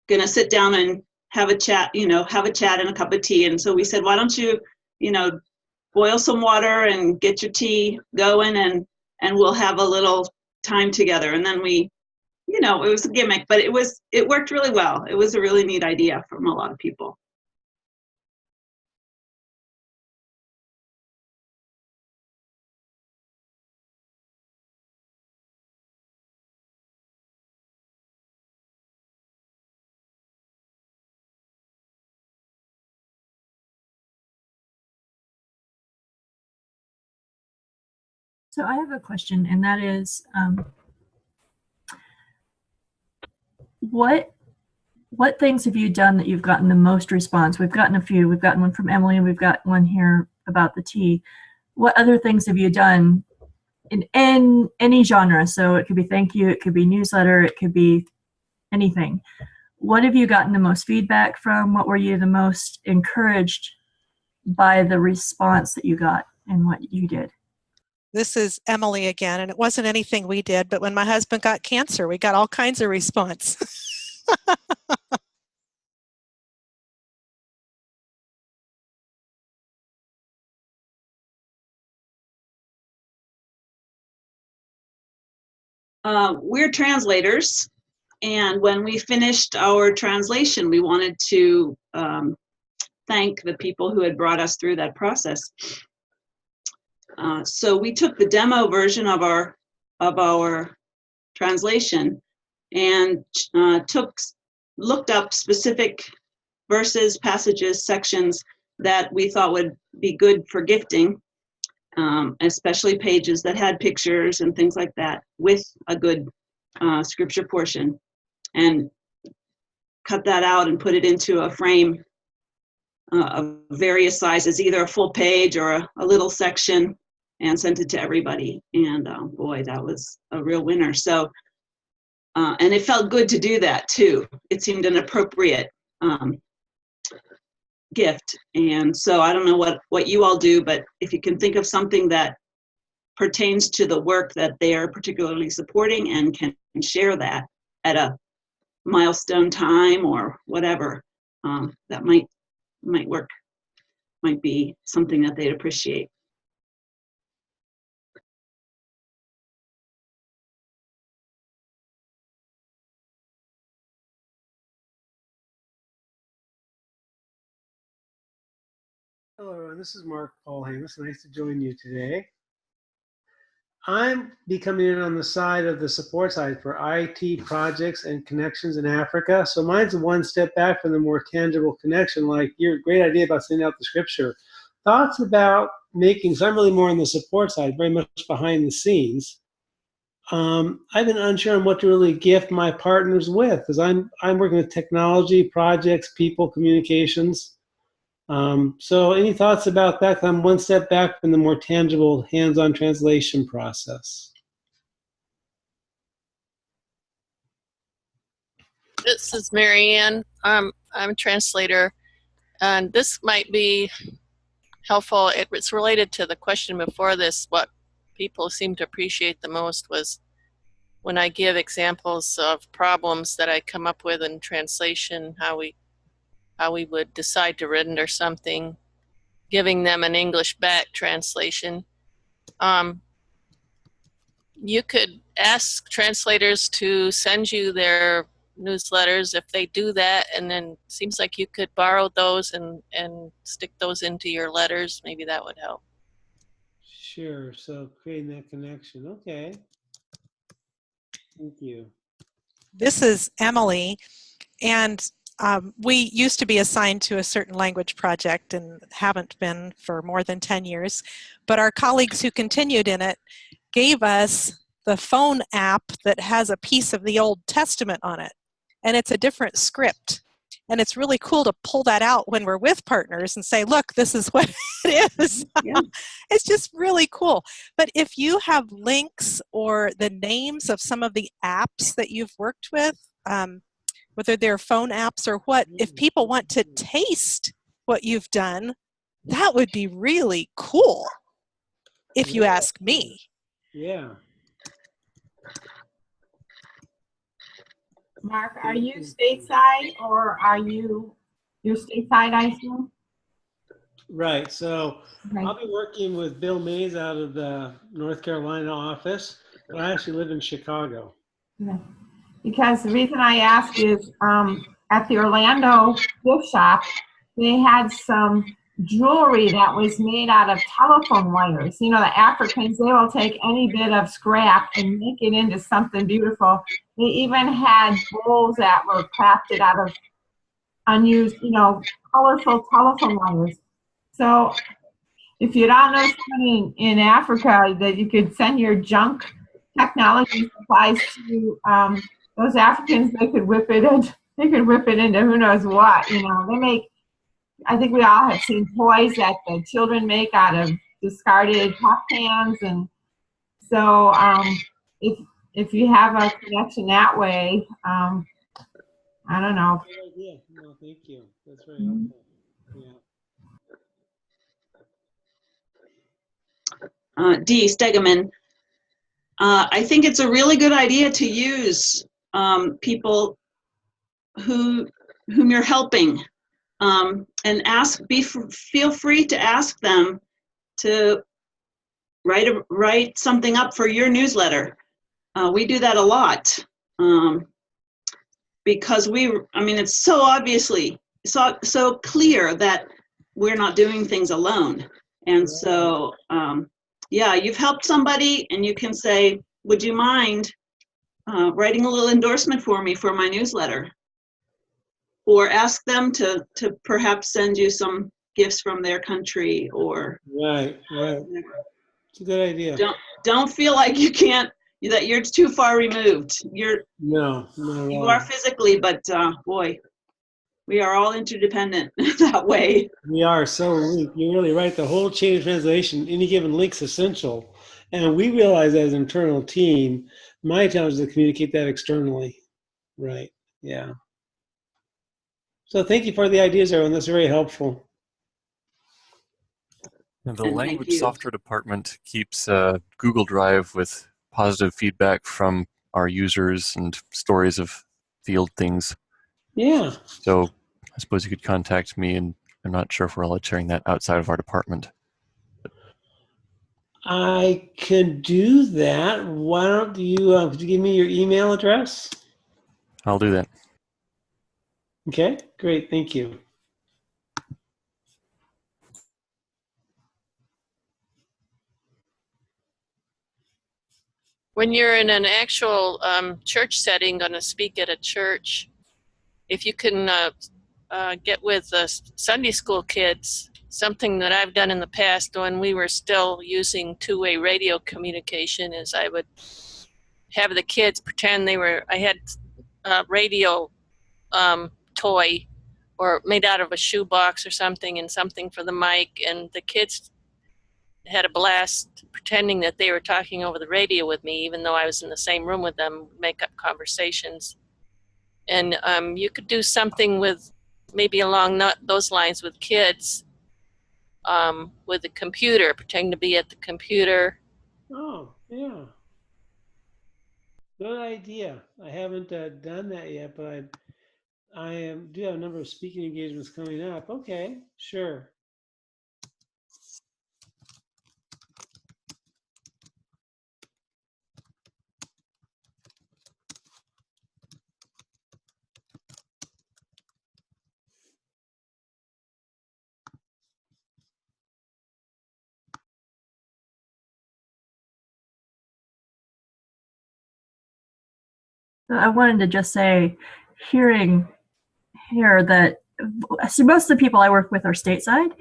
going to sit down and have a chat, have a chat and a cup of tea. And so we said, why don't you, boil some water and get your tea going, and we'll have a little time together. And then we, it was a gimmick, but it worked really well. It was a really neat idea from a lot of people. So I have a question, and that is, what things have you done that you've gotten the most response? We've gotten a few. We've gotten one from Emily, and we've got one here about the tea. What other things have you done in any genre? So it could be thank you, it could be newsletter, it could be anything. What have you gotten the most feedback from? What were you the most encouraged by the response that you got and what you did? This is Emily again, and it wasn't anything we did, but when my husband got cancer, we got all kinds of response. We're translators, and when we finished our translation, we wanted to thank the people who had brought us through that process. So we took the demo version of our translation and looked up specific verses, passages, sections that we thought would be good for gifting, especially pages that had pictures and things like that with a good scripture portion, and cut that out and put it into a frame of various sizes, either a full page or a little section, and sent it to everybody. And boy, that was a real winner. So, and it felt good to do that too. It seemed an appropriate gift. And so I don't know what you all do, but if you can think of something that pertains to the work that they are particularly supporting and can share that at a milestone time or whatever, that might work, might be something that they'd appreciate. Hello, everyone. This is Mark Paulhamus. Nice to join you today. I'm becoming in on the side of the support side for IT projects and connections in Africa. So mine's one step back from the more tangible connection, like your great idea about sending out the scripture. Thoughts about making, so I'm really more on the support side, very much behind the scenes. I've been unsure on what to really gift my partners with, because I'm working with technology, projects, people, communications. So any thoughts about that? I'm one step back from the more tangible hands-on translation process. This is Marianne. I'm a translator, and this might be helpful. It's related to the question before this. What people seem to appreciate the most was when I give examples of problems that I come up with in translation, how we would decide to render something, giving them an English back translation. You could ask translators to send you their newsletters. If they do that, and then it seems like you could borrow those and stick those into your letters, maybe that would help. Sure. So creating that connection. Okay. Thank you. This is Emily, and we used to be assigned to a certain language project and haven't been for more than 10 years, but our colleagues who continued in it gave us the phone app that has a piece of the Old Testament on it, and it's a different script. And it's really cool to pull that out when we're with partners and say, look, this is what it is. Yeah. It's just really cool. But if you have links or the names of some of the apps that you've worked with, whether they're phone apps or what, if people want to taste what you've done, that would be really cool, if you ask me. Yeah. Mark, are you stateside or are you're stateside, I assume? Right. So Right. I'll be working with Bill Mays out of the North Carolina office, but I actually live in Chicago. Yeah. Because the reason I ask is at the Orlando gift shop, they had some jewelry that was made out of telephone wires. You know, the Africans, they will take any bit of scrap and make it into something beautiful. They even had bowls that were crafted out of unused, you know, colorful telephone wires. So if you don't know somebody in Africa that you could send your junk technology supplies to those Africans, they could whip it into who knows what. You know, they make. I think we all have seen toys that the children make out of discarded pop cans, and so if you have a connection that way, I don't know. Good idea. No, thank you. That's very helpful. Yeah. D. Stegeman. I think it's a really good idea to use people whom you're helping, and feel free to ask them to write something up for your newsletter. We do that a lot because it's so obviously so clear that we're not doing things alone, and so yeah, you've helped somebody, and you can say, would you mind writing a little endorsement for me for my newsletter? Or ask them to perhaps send you some gifts from their country, or Right. It's a good idea. Don't feel like you can't, that you're too far removed. You are physically, but boy, we are all interdependent that way. We are. So you're really right. The whole chain of translation, any given link's essential. And we realize as an internal team, my challenge is to communicate that externally. Right. Yeah. So thank you for the ideas, everyone. That's very helpful. The language software department keeps a Google Drive with positive feedback from our users and stories of field things. Yeah. So I suppose you could contact me, and I'm not sure if we're allowed sharing that outside of our department. I can do that. Why don't you, could you give me your email address? I'll do that. Okay, great. Thank you. When you're in an actual church setting, going to speak at a church, if you can get with Sunday school kids, something that I've done in the past when we were still using two-way radio communication is I would have the kids pretend I had a radio toy or made out of a shoebox or something and something for the mic, and the kids had a blast pretending that they were talking over the radio with me, even though I was in the same room with them, make up conversations. And you could do something with maybe along those lines with kids, with the computer, pretending to be at the computer. Oh, yeah. Good idea. I haven't done that yet, but do have a number of speaking engagements coming up. Okay, sure. I wanted to just say, hearing here that so most of the people I work with are stateside,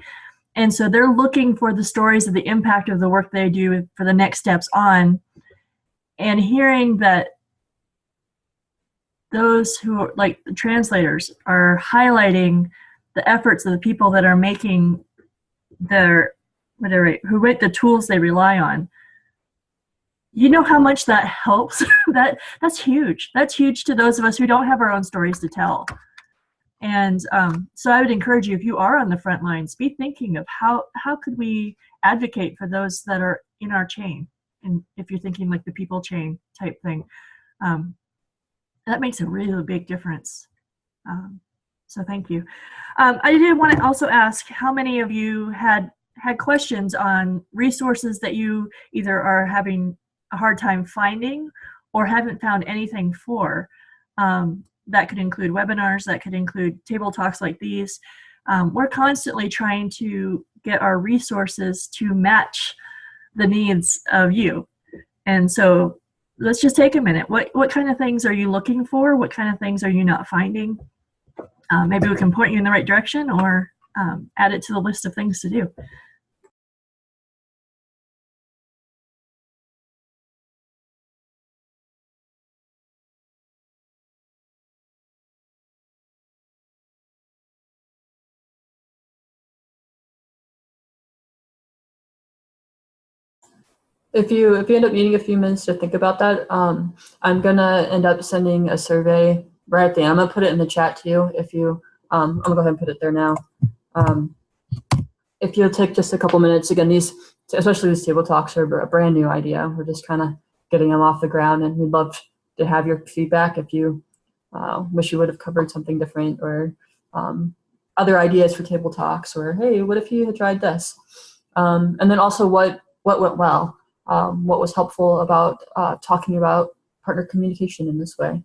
and so they're looking for the stories of the impact of the work they do for the next steps on, and hearing that those who are like the translators are highlighting the efforts of the people that are making their who write the tools they rely on. You know how much that helps. That's huge. That's huge to those of us who don't have our own stories to tell. And so I would encourage you, if you are on the front lines, be thinking of how could we advocate for those that are in our chain. And if you're thinking like the people chain type thing, that makes a really big difference. So thank you. I did want to also ask how many of you had questions on resources that you either are having a hard time finding or haven't found anything for. That could include webinars, that could include table talks like these. We're constantly trying to get our resources to match the needs of you. And so let's just take a minute. What kind of things are you looking for? What kind of things are you not finding? Maybe we can point you in the right direction or add it to the list of things to do. If you end up needing a few minutes to think about that, I'm gonna end up sending a survey right at the end. I'm gonna put it in the chat to you. If you, I'm gonna go ahead and put it there now. If you'll take just a couple minutes, again, especially these table talks are a brand new idea. We're just kind of getting them off the ground, and we'd love to have your feedback if you wish you would have covered something different, or other ideas for table talks, or hey, what if you had tried this? And then also what went well. What was helpful about talking about partner communication in this way?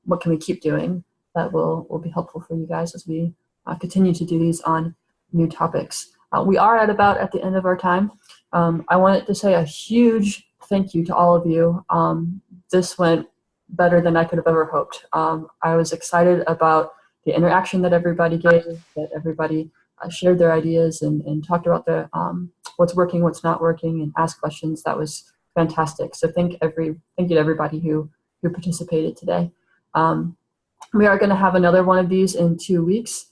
What can we keep doing that will be helpful for you guys as we continue to do these on new topics? We are at the end of our time. I wanted to say a huge thank you to all of you. This went better than I could have ever hoped. I was excited about the interaction that everybody gave, that everybody shared their ideas and talked about what's working, what's not working, and asked questions. That was fantastic. So thank you to everybody who participated today. We are going to have another one of these in 2 weeks.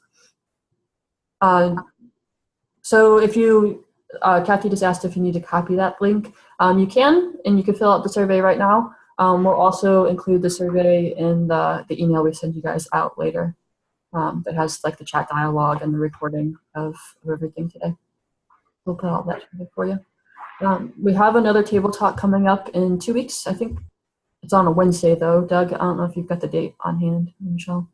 So if you, Kathy just asked if you need to copy that link. You can, and you can fill out the survey right now. We'll also include the survey in the email we send you guys out later. That has like the chat dialogue and the recording of everything today. We'll put all that together for you. We have another table talk coming up in 2 weeks. I think it's on a Wednesday though. Doug, I don't know if you've got the date on hand. Michelle,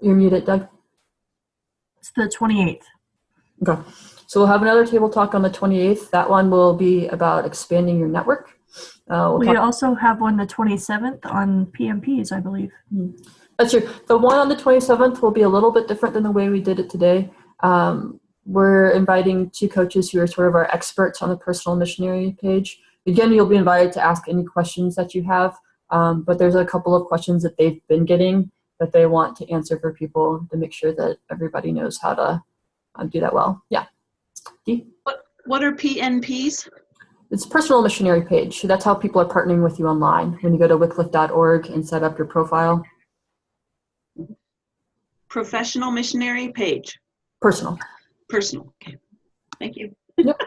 you're muted, Doug. It's the 28th. Okay, so we'll have another table talk on the 28th. That one will be about expanding your network. We also have one the 27th on PMPs, I believe. That's true. The one on the 27th will be a little bit different than the way we did it today. We're inviting 2 coaches who are sort of our experts on the personal missionary page. Again, you'll be invited to ask any questions that you have, but there's a couple of questions that they've been getting that they want to answer for people to make sure that everybody knows how to do that well. Yeah. Dee? What are PNPs? It's personal missionary page. That's how people are partnering with you online. When you go to wycliffe.org and set up your profile. Professional missionary page. Personal. Personal. Okay. Thank you. Yep.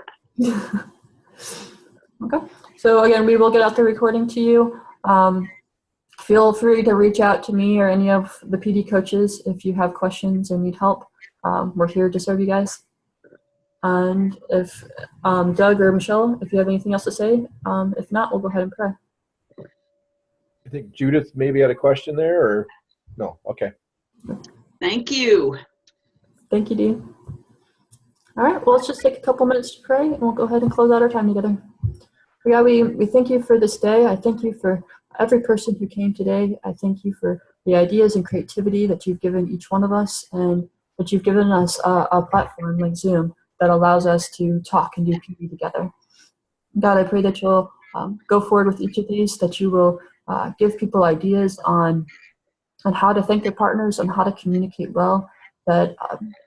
Okay. So again, we will get out the recording to you. Feel free to reach out to me or any of the PD coaches if you have questions or need help. We're here to serve you guys. And if Doug or Michelle, if you have anything else to say, if not, we'll go ahead and pray. I think Judith maybe had a question there, or no? Okay. Thank you. Thank you, Dee. All right, well, let's just take a couple minutes to pray, and we'll go ahead and close out our time together. God, we thank you for this day. I thank you for every person who came today. I thank you for the ideas and creativity that you've given each one of us, and that you've given us a platform like Zoom that allows us to talk and do PD together. God, I pray that you'll go forward with each of these, that you will give people ideas on how to thank their partners and how to communicate well, that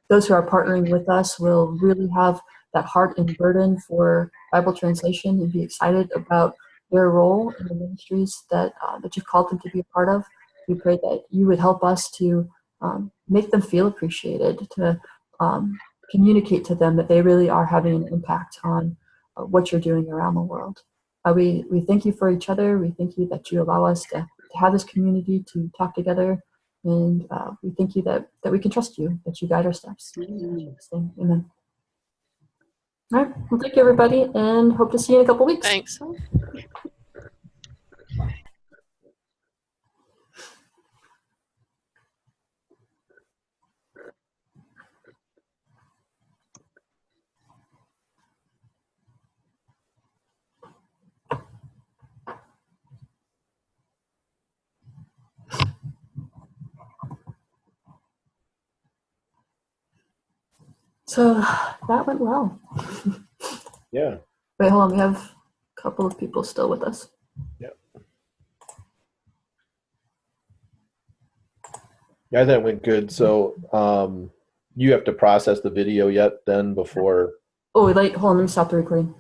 those who are partnering with us will really have that heart and burden for Bible translation and be excited about their role in the ministries that you've called them to be a part of. We pray that you would help us to make them feel appreciated, to communicate to them that they really are having an impact on what you're doing around the world. We thank you for each other. We thank you that you allow us to have this community to talk together. And we thank you that we can trust you, that you guide our steps. Amen. All right. Well, thank you, everybody, and hope to see you in a couple weeks. Thanks. So that went well. Yeah. Wait, hold on. We have a couple of people still with us. Yeah, I thought it went good. So you have to process the video yet then before? Oh, wait, hold on. Let me stop the recording.